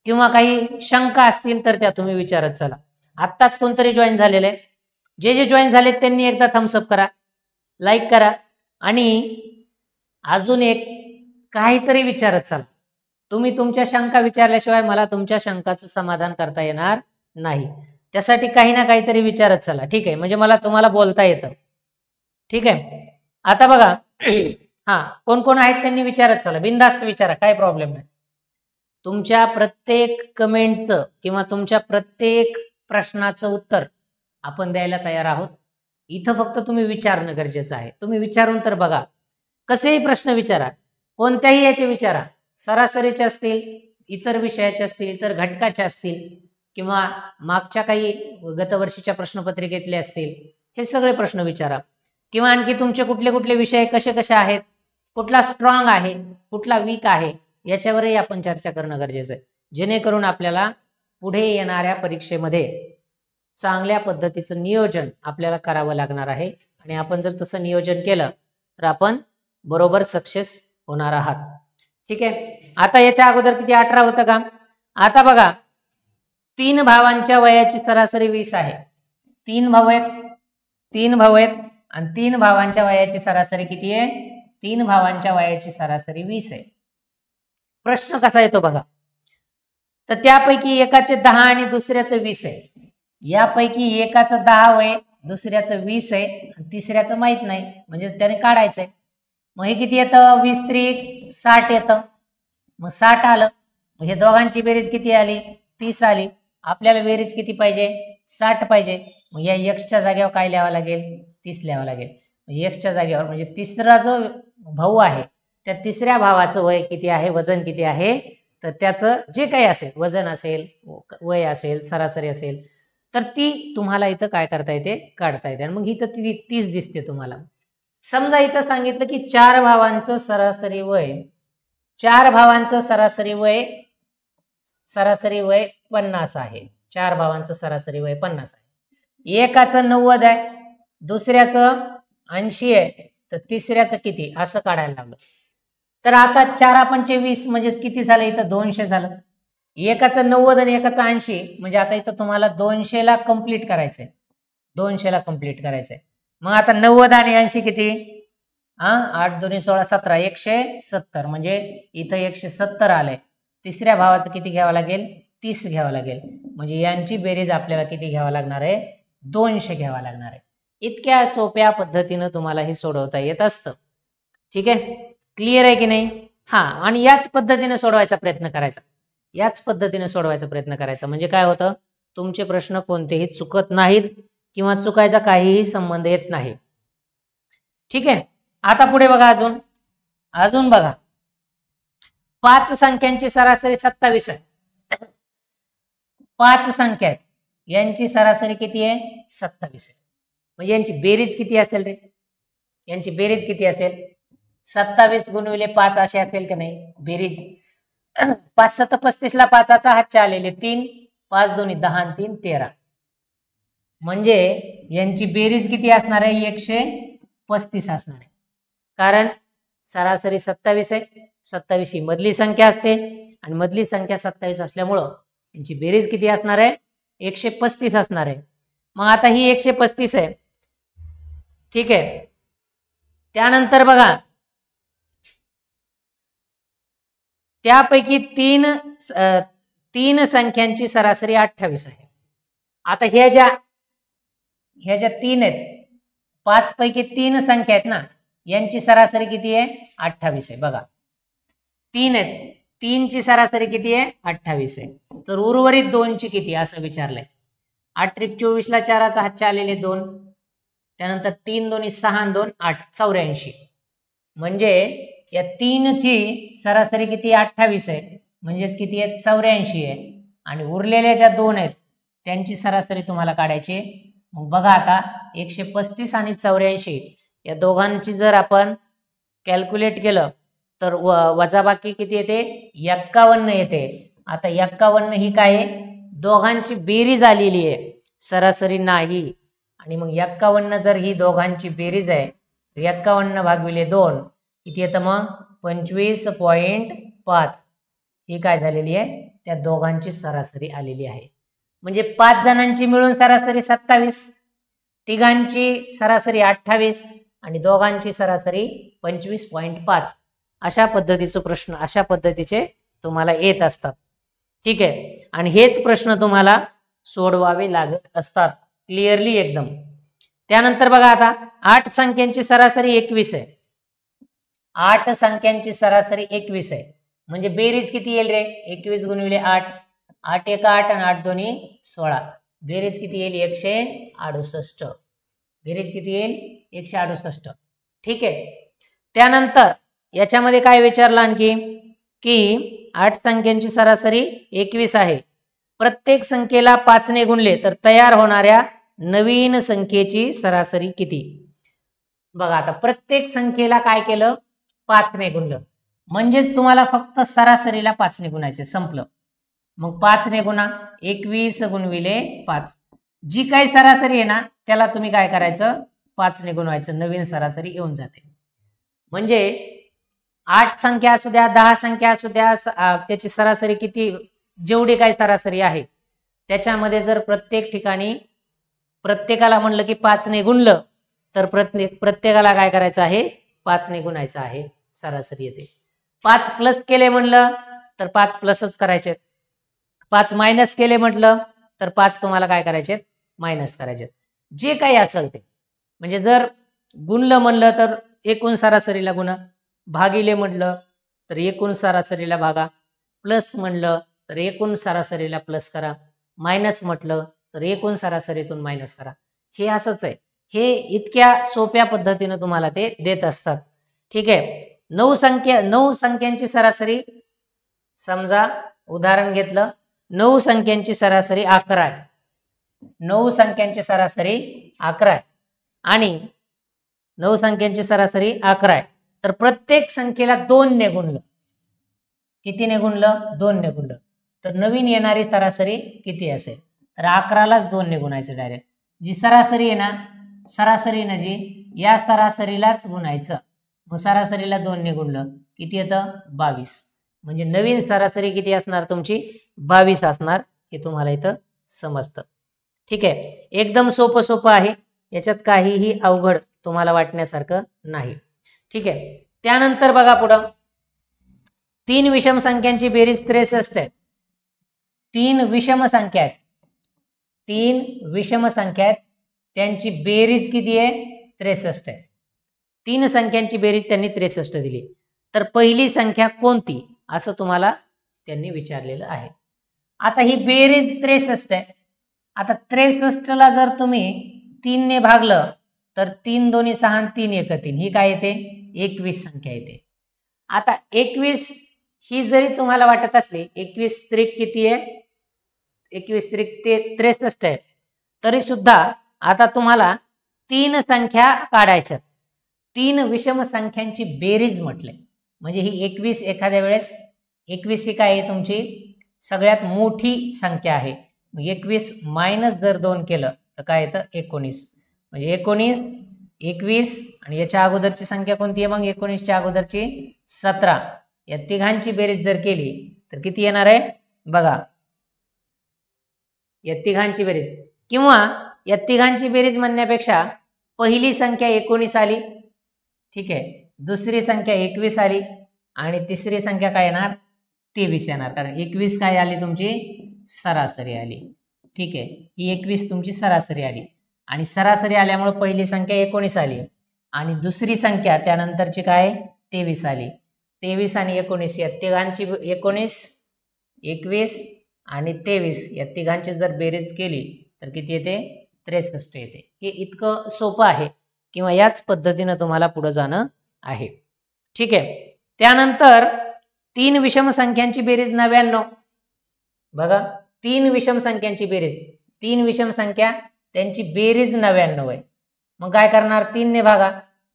Speaker 1: किंवा काही शंका असतील तर त्या तुम्ही विचारत चला. आत्ताच कोणतरी जॉईन झालेलं आहे. जे जॉईन झालेत त्यांनी एकदा थम्सअप करा, लाईक करा आणि अजून एक काहीतरी विचारत चला. तुम्ही तुमच्या शंका विचारल्याशिवाय मला तुमच्या शंकाचं समाधान करता येणार नाही. त्यासाठी काही ना काहीतरी विचारत चला. ठीक आहे. म्हणजे मला तुम्हाला बोलता येतं. ठीक आहे. आता बघा कोण कोण आहेत त्यांनी विचारत चला. बिनधास्त विचारा, काही प्रॉब्लेम नाही. तुमच्या प्रत्येक कमेंटचं किंवा तुमच्या प्रत्येक प्रश्नाचं उत्तर आपण द्यायला तयार आहोत. इथं फक्त तुम्ही विचारणं गरजेचं आहे. तुम्ही विचारून तर बघा. कसेही प्रश्न विचारा, कोणत्याही याचे विचारा. सरासरीचे असतील, इतर विषयाचे असतील, इतर घटकाचे असतील किंवा मागच्या काही गतवर्षीच्या प्रश्नपत्रिकेतले असतील, हे सगळे प्रश्न विचारा. किंवा आणखी तुमचे कुठले कुठले विषय कसे कसे आहेत, कुठला स्ट्रॉंग आहे, कुठला वीक आहे, याच्यावरही आपण चर्चा करणं गरजेचं आहे. जेणेकरून आपल्याला पुढे येणाऱ्या परीक्षेमध्ये चांगल्या पद्धतीचं नियोजन आपल्याला करावं लागणार आहे. आणि आपण जर तसं नियोजन केलं तर आपण बरोबर सक्सेस होणार आहात. ठीक आहे. आता याच्या अगोदर किती 18 होतं का? आता बघा 3 भावांच्या वयाची सरासरी 20 आहे. 3 भाऊ आहेत आणि 3 भावांच्या वयाची सरासरी किती आहे? 3 भावांच्या वयाची सरासरी 20 आहे. प्रश्न कसा येतो बघा. तर त्यापैकी एकाचे 10 आणि दुसऱ्याचं 20 आहे. यापैकी एकाचं 10 वय, दुसऱ्याचं 20 आहे आणि तिसऱ्याचं माहित नाही, म्हणजे त्याने काढायचंय. मग हे किती येतं? 20 त्रिक 60 येतं. मग 60 आलं. मग हे दोघांची बेरीज किती आली? 30 आली. आपल्याला बेरीज किती पाहिजे? 60 पाहिजे. मग या x च्या जागेवर काय लिहावं लागेल? 30 लिहावं लागेल. म्हणजे एक्सच्या जागेवर, म्हणजे तिसरा जो भाऊ आहे त्या तिसऱ्या भावाचं वय किती आहे, वजन किती आहे, तर त्याचं जे काही असेल, वजन असेल, वय असेल, सरासरी असेल, तर ती तुम्हाला इथं काय करता येते, काढता येते. आणि मग इथं ती 30 दिसते तुम्हाला. समजा इथं सांगितलं की 4 भावांचं सरासरी वय, 4 भावांचं सरासरी वय 50 आहे. 4 भावांचं सरासरी वय 50 आहे. एकाचं 90 आहे, दुसऱ्याचं 80 आहे, तर तिसऱ्याचं किती, असं काढायला लागलं. तर आता 4 पंचे 20 म्हणजेच किती झालं, इथं 200 झालं. एकाचं 90 आणि एकाचं 80, म्हणजे आता इथं तुम्हाला 200 ला कंप्लीट करायचंय, 200 ला कंप्लीट करायचंय. मग आता 90 आणि 80 किती, 8 2 16 17, 170, म्हणजे इथं 170 आलंय. तिसऱ्या भावाचं किती घ्यावं लागेल, 30 घ्यावं लागेल. म्हणजे यांची बेरीज आपल्याला किती घ्यावं लागणार आहे, 200 घ्यावा लागणार आहे. इतक्या सोप्या पद्धतीनं तुम्हाला हे सोडवता येत असतं. ठीक आहे, क्लिअर आहे की नाही? आणि याच पद्धतीने सोडवायचा प्रयत्न करायचा, याच पद्धतीने सोडवायचा प्रयत्न करायचा. म्हणजे काय होतं, तुमचे प्रश्न कोणतेही चुकत नाहीत किंवा चुकायचा काहीही संबंध येत नाही. ठीक आहे, आता पुढे बघा, अजून बघा, 5 संख्यांची सरासरी 27 आहे. 5 संख्या आहेत, यांची सरासरी किती आहे, 27 आहे. म्हणजे यांची बेरीज किती असेल रे, यांची बेरीज किती असेल, 27 गुणिले 5 असे असेल की नाही बेरीज. 5 7 35 ला 5चा हातच्या आलेले 3, 5 2 10 आणि 3 13, म्हणजे यांची बेरीज किती असणार आहे, 135 असणार आहे. कारण सरासरी 27 आहे, 27 ही मधली संख्या असते आणि मधली संख्या 27 असल्यामुळं यांची बेरीज किती असणार आहे, 135 असणार आहे. मग आता ही 135 आहे. ठीक आहे, त्यानंतर बघा, त्यापैकी तीन संख्यांची सरासरी 28 आहे. आता ह्या ज्या 3 आहेत, 5 पैकी 3 संख्या आहेत ना, यांची सरासरी किती आहे, 28 आहे. बघा 3 आहेत, 3 ची सरासरी किती आहे, 28 आहे. तर उर्वरित 2 ची किती, असं विचारलंय. 8 त्रिक 24 ला 4चा हातच्या आलेले 2, त्यानंतर 3 2 6 आणि 2 8, 84. म्हणजे या 3 ची सरासरी किती, 28 आहे, म्हणजेच किती आहे, 84 आहे. आणि उरलेल्या ज्या 2 आहेत त्यांची सरासरी तुम्हाला काढायची. मग बघा आता 135 आणि 84 या दोघांची जर आपण कॅल्क्युलेट केलं तर वजाबाकी किती येते, 51 येते. आता 51 ही काय आहे, दोघांची बेरीज आलेली आहे, सरासरी नाही. आणि मग 51 जर ही दोघांची बेरीज आहे, 51 भागिले 2 किती येतं, मग 25.5 ही काय झालेली आहे, त्या दोघांची सरासरी आलेली आहे. म्हणजे 5 जणांची मिळून सरासरी 27, तिघांची सरासरी 28 आणि दोघांची सरासरी 25.5. अशा पद्धतीचे प्रश्न, अशा पद्धतीचे तुम्हाला येत असतात. ठीक आहे, आणि हेच प्रश्न तुम्हाला सोडवावे लागत असतात क्लिअरली एकदम. त्यानंतर बघा, आता 8 संख्यांची सरासरी 21 आहे. 8 संख्यांची सरासरी 21 आहे, म्हणजे बेरीज किती येईल रे, 21 गुणिले 8, 8 1 8 आणि 8 2 16, बेरीज किती येईल, 168. बेरीज किती येईल, 168. ठीक आहे, त्यानंतर याच्यामध्ये काय विचारलं आणखी, की 8 संख्यांची सरासरी 21 आहे, प्रत्येक संख्येला 5 ने गुणले तर तयार होणाऱ्या नवीन संख्येची सरासरी किती. बघा आता प्रत्येक संख्येला काय केलं, 5 ने गुणलं, म्हणजेच तुम्हाला फक्त सरासरीला 5 ने गुणायचे, संपलं. मग 5 ने गुणा, 21 गुणविले 5, जी काही सरासरी आहे ना त्याला तुम्ही काय करायचं, 5 ने गुणवायचं, नवीन सरासरी येऊन जाते. म्हणजे 8 संख्या असू द्या, 10 संख्या असू द्या, त्याची सरासरी किती, जेवढी काही सरासरी आहे त्याच्यामध्ये जर प्रत्येक ठिकाणी प्रत्येकाला म्हणलं की 5 ने गुणलं तर प्रत्येकाला काय करायचं आहे, 5 ने गुणायचं आहे, सरासरी येते. 5 प्लस केले म्हणलं तर 5 प्लसच करायचे, 5 मायनस केले म्हटलं तर 5 तुम्हाला काय करायचे, मायनस करायचे, जे काही असेल ते. म्हणजे जर गुणलं म्हणलं तर एकूण सरासरीला गुणा, भागिले म्हटलं तर एकूण सरासरीला भागा, प्लस म्हणलं तर एकूण सरासरीला प्लस करा, मायनस म्हटलं तर एकूण सरासरीतून मायनस करा. हे असंच आहे, हे इतक्या सोप्या पद्धतीने तुम्हाला ते देत असतात. ठीक आहे. 9 संख्यांची सरासरी, समजा उदाहरण घेतलं, 9 संख्यांची सरासरी 11 आहे. 9 संख्यांची सरासरी 11 आहे आणि 9 संख्यांची सरासरी 11 आहे. तर प्रत्येक संख्येला 2 ने गुणलं. कितीने गुणलं? 2 ने गुणलं. तर नवीन येणारी सरासरी किती असेल? तर 11लाच 2 ने गुणायचं डायरेक्ट. जी सरासरी आहे ना, सरासरी ना जी, या सरासरीलाच गुणायचं. मग सरासरीला 2 ने गुणलं किती येतं? 22. म्हणजे नवीन सरासरी किती असणार तुमची? 22 असणार. हे तुम्हाला इथं समजतं. ठीक आहे. एकदम सोपं आहे, याच्यात काहीही अवघड तुम्हाला वाटण्यासारखं नाही. ठीक आहे. त्यानंतर बघा पुढं, 3 विषम संख्यांची बेरीज 63 आहे. 3 विषम संख्या आहेत. 3 विषम संख्या आहेत, त्यांची बेरीज किती आहे? 63 आहे. 3 संख्यांची बेरीज त्यांनी 63 दिली. तर पहिली संख्या कोणती असं तुम्हाला त्यांनी विचारलेलं आहे. आता ही बेरीज 63 आहे. आता 63ला जर तुम्ही 3 ने भागलं तर 3 दोन्ही 6 आणि 3 एक 3, ही काय येते? 21 संख्या येते. आता 21 ही जरी तुम्हाला वाटत असली, 21 त्रिक किती आहे? 21 त्रिक 63 आहे. तरी सुद्धा आता तुम्हाला 3 संख्या काढायच्यात. 3 विषम संख्यांची बेरीज म्हटले म्हणजे ही 21 एखाद्या वेळेस 21 ही काय आहे तुमची सगळ्यात मोठी संख्या आहे. 21 मायनस जर 2 केलं तर काय येतं? 19. म्हणजे 19, 21 आणि याच्या अगोदरची संख्या कोणती आहे? मग 19च्या अगोदरची 17. या तिघांची बेरीज जर केली तर किती येणार आहे? बघा, या तिघांची बेरीज, किंवा या तिघांची बेरीज म्हणण्यापेक्षा पहिली संख्या 19 आली. ठीक आहे. दुसरी संख्या 21 आली आणि तिसरी संख्या काय येणार? 23 येणार. कारण 21 काय आली तुमची? सरासरी आली. ठीक आहे. ही 21 तुमची सरासरी आली आणि सरासरी आल्यामुळे पहिली संख्या 19 आली आणि दुसरी संख्या त्यानंतरची काय? 23 आली. 23 आणि 19 या तिघांची 19, 21 आणि 23 या तिघांची जर बेरीज केली तर किती येते? 63 येते. हे इतकं सोपं आहे किंवा याच पद्धतीनं तुम्हाला पुढे जाणं आहे. ठीक आहे. त्यानंतर 3 विषम संख्यांची बेरीज 99. बघा, 3 विषम संख्यांची बेरीज, 3 विषम संख्या त्यांची बेरीज 99 आहे. मग काय करणार? 3 ने भागा.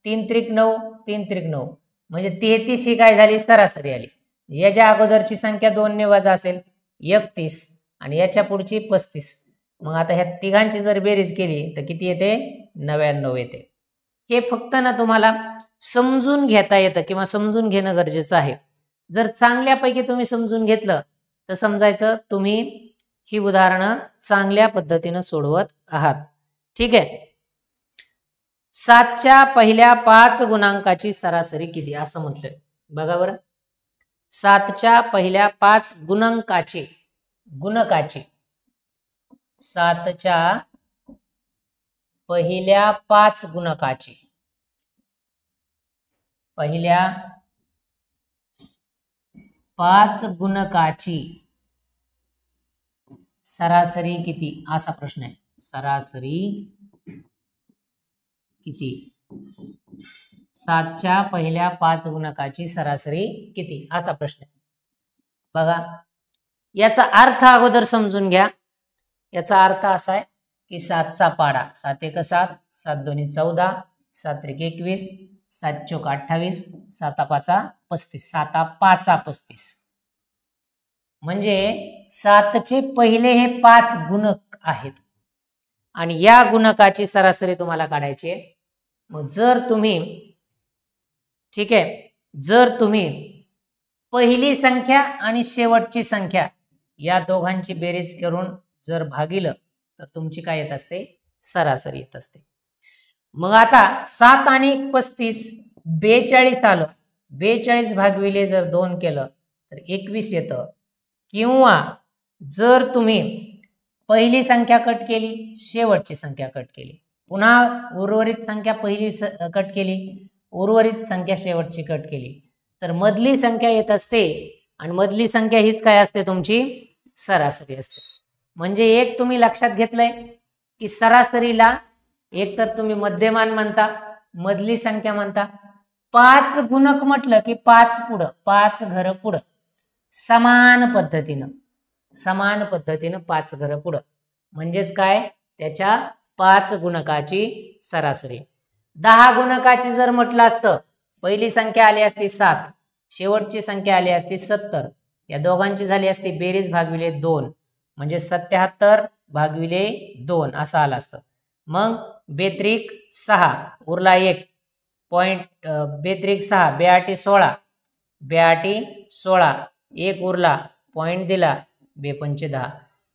Speaker 1: 3 त्रिक 9, 3 त्रिक 9 म्हणजे 33 ही काय झाली? सरासरी आली. याच्या अगोदरची संख्या 2 ने वजा असेल 31 आणि याच्या पुढची 35. मग आता ह्या तिघांची जर बेरीज केली तर किती येते? 99 येते. हे फक्त ना तुम्हाला समजून घेता येतं किंवा समजून घेणं गरजेचं आहे. जर चांगल्यापैकी तुम्ही समजून घेतलं तर समजायचं तुम्ही ही उदाहरणं चांगल्या पद्धतीनं सोडवत आहात. ठीक आहे. 7च्या पहिल्या 5 गुणांकाची सरासरी किती असं म्हटलंय. बघा बरं, 7च्या पहिल्या 5 गुणकाची 7च्या पहिल्या 5 गुणकाची पहिल्या 5 गुणकाची सरासरी किती असा प्रश्न आहे. सरासरी किती? 7च्या पहिल्या 5 गुणकाची सरासरी किती असा प्रश्न आहे. बघा, याचा अर्थ अगोदर समजून घ्या. याचा अर्थ असा आहे की 7चा पाडा 7 एक 7, 7 दोन्ही 14, 7 त्रिक 21, 7 चौक 28, 7 पाचा 35, 7 पाचा 35. म्हणजे 7चे पहिले हे 5 गुणक आहेत आणि या गुणकाची सरासरी तुम्हाला काढायची आहे. मग जर तुम्ही, ठीक आहे, जर तुम्ही पहिली संख्या आणि शेवटची संख्या या दोघांची बेरीज करून जर भागिलं तर तुमची काय येत असते? सरासरी येत असते. मग आता 7 आणि 35 42 आलं. 42 भागविले जर 2 केलं तर 21 येतं. किंवा जर तुम्ही पहिली संख्या कट केली, शेवटची संख्या कट केली, पुन्हा उर्वरित संख्या पहिली कट केली, उर्वरित संख्या शेवटची कट केली तर मधली संख्या येत असते आणि मधली संख्या हीच काय असते? तुमची सरासरी असते. म्हणजे एक तुम्ही लक्षात घेतलंय की सरासरीला एक तर तुम्ही मध्यमान म्हणता, मधली संख्या म्हणता. 5 गुणक म्हटलं की 5 पुढं, 5 घरं पुढं, समान पद्धतीनं 5 घरं पुढं, म्हणजेच काय, त्याच्या 5 गुणकाची सरासरी. 10 गुणकाची जर म्हटलं असतं, पहिली संख्या आली असती 7, शेवटची संख्या आली असती 70, या दोघांची झाली असती बेरीज भागविले 2, म्हणजे 77 भागविले 2 असं आलं असतं. मग बेत्रिक 6 उरला 1 पॉइंट, बेत्रिक 6 बेआटी 16, बेआटी 16 1 उरला पॉइंट दिला, बेपंचे 10,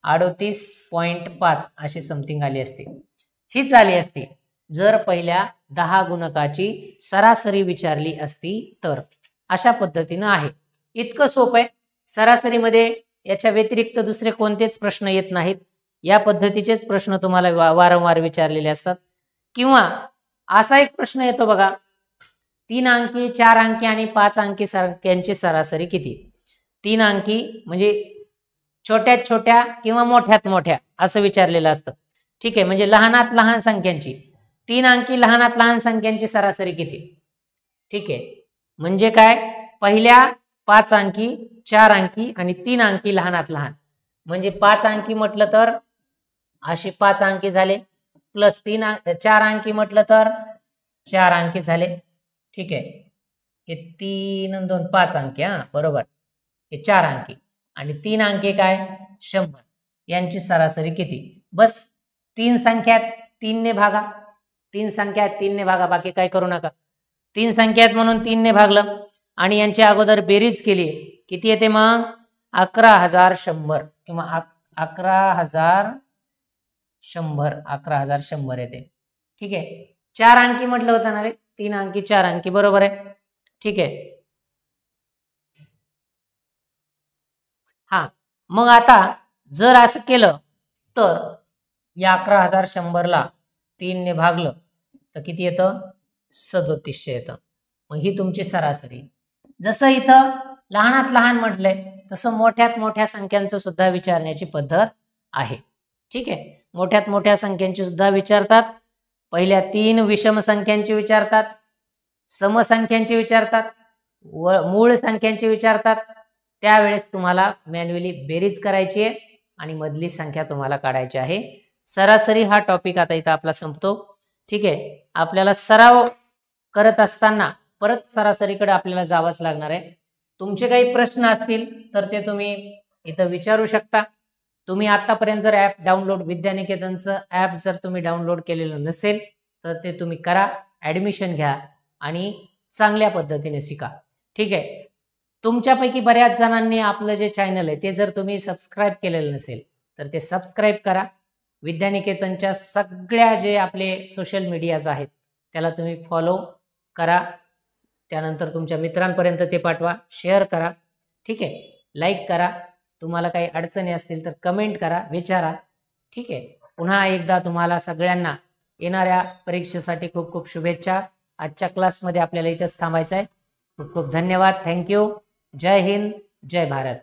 Speaker 1: 38.5 अशी समथिंग आली असती. हीच आली असती जर पहिल्या 10 गुणकाची सरासरी विचारली असती तर. अशा पद्धतीनं आहे. इतकं सोपं आहे. सरासरीमध्ये याच्या व्यतिरिक्त दुसरे कोणतेच प्रश्न येत नाहीत. या पद्धतीचेच प्रश्न तुम्हाला वारंवार विचारलेले असतात. किंवा असा एक प्रश्न येतो बघा, 3 अंकी, 4 अंकी आणि 5 अंकी संख्यांची सरासरी किती. 3 अंकी म्हणजे छोट्यात छोट्या किंवा मोठ्यात मोठ्या असं विचारलेलं असतं. ठीक आहे, म्हणजे लहानात लहान संख्यांची, 3 अंकी लहानात लहान संख्यांची सरासरी किती. ठीक आहे, म्हणजे काय, पहिल्या 5 अंकी, 4 अंकी आणि 3 अंकी लहानात लहान, म्हणजे 5 अंकी म्हटलं तर अशी 5 अंकी झाले, प्लस 4 अंकी म्हटलं तर 4 अंकी झाले. ठीक आहे, हे 3 आणि 2 5 अंकी, हा बरोबर, हे 4 अंकी आणि 3 अंकी काय 100, यांची सरासरी किती. बस 3 संख्यात 3 ने भागा, 3 संख्यात 3 ने भागा, बाकी काय करू नका. 3 संख्यात म्हणून 3 ने भागलं आणि यांच्या अगोदर बेरीज केली, किती येते मग 11,100 किंवा 11,100 येते. ठीक आहे, 4 अंकी म्हटलं होतं ना रे, 3 अंकी 4 अंकी बरोबर आहे. ठीक आहे, हा मग आता जर असं केलं तर या 11,100ला 3 ने भागलं तर किती येतं 3700 येतं. मग ही तुमची सरासरी. जसं इथं लहानात लहान म्हटलंय तसं मोठ्यात मोठ्या संख्यांचं सुद्धा विचारण्याची पद्धत आहे. ठीक आहे, मोठ्यात मोठ्या संख्यांची सुद्धा विचारतात. पहिल्या 3 विषम संख्यांची विचारतात, समसंख्यांची विचारतात, मूळ संख्यांची विचारतात. त्यावेळेस तुम्हाला मॅन्युअली बेरीज करायची आहे आणि मधली संख्या तुम्हाला काढायची आहे. सरासरी हा टॉपिक आता इथं आपला संपतो. ठीक आहे, आपल्याला सराव करत असताना परत सरासरीकडे आपल्याला जावंच लागणार आहे. तुमचे काही प्रश्न असतील तर ते तुम्ही इथं विचारू शकता. तुम्ही आतापर्यंत जर ॲप डाउनलोड, विद्यानिकेतनचं ॲप जर तुम्ही डाउनलोड केलेलं नसेल तर ते तुम्ही करा, ॲडमिशन घ्या आणि चांगल्या पद्धतीने शिका. ठीक आहे, तुमच्यापैकी बऱ्याच जणांनी आपलं जे चॅनल आहे ते जर तुम्ही सबस्क्राईब केलेलं नसेल तर ते सबस्क्राईब करा. विद्यानिकेतनच्या सगळ्या जे आपले सोशल मीडियाज आहेत त्याला तुम्ही फॉलो करा. त्यानंतर तुमच्या मित्रांपर्यंत ते पाठवा, शेअर करा. ठीक आहे, लाईक करा. तुम्हाला काही अडचणी असतील तर कमेंट करा, विचारा. ठीक आहे, पुन्हा एकदा तुम्हाला सगळ्यांना येणाऱ्या परीक्षेसाठी खूप खूप शुभेच्छा. आजच्या क्लासमध्ये आपल्याला इथंच थांबायचं आहे. खूप खूप धन्यवाद. थँक्यू. जय हिंद, जय भारत.